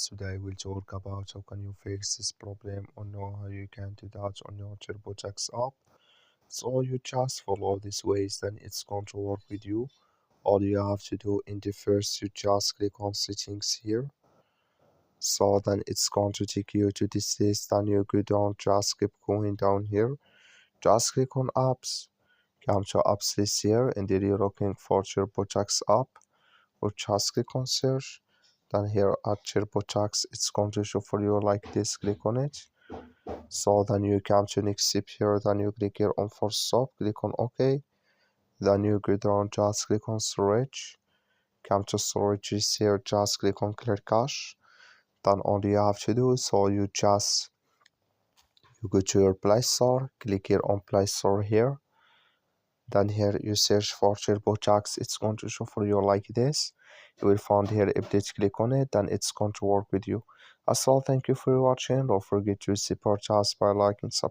Today we'll talk about how can you fix this problem or know how you can do that on your Turbotax app. So you just follow these ways, then it's going to work with you. All you have to do in the first, you just click on settings here. So then it's going to take you to this list, and you go down, just keep going down here. Just click on apps, come to apps list here, and then you're looking for Turbotax app, or just click on search. Then here at Turbotax, it's going to show for you like this. Click on it. So then you come to next step here. Then you click here on force stop. Click on OK. Then you go down. Just click on storage. Come to storage is here. Just click on clear cache. Then all you have to do, so you go to your Play Store. Click here on Play Store here. Then here you search for Turbotax. It's going to show for you like this. You will find here update, click on it, then it's going to work with you. As well, thank you for watching. Don't forget to support us by liking, subscribe.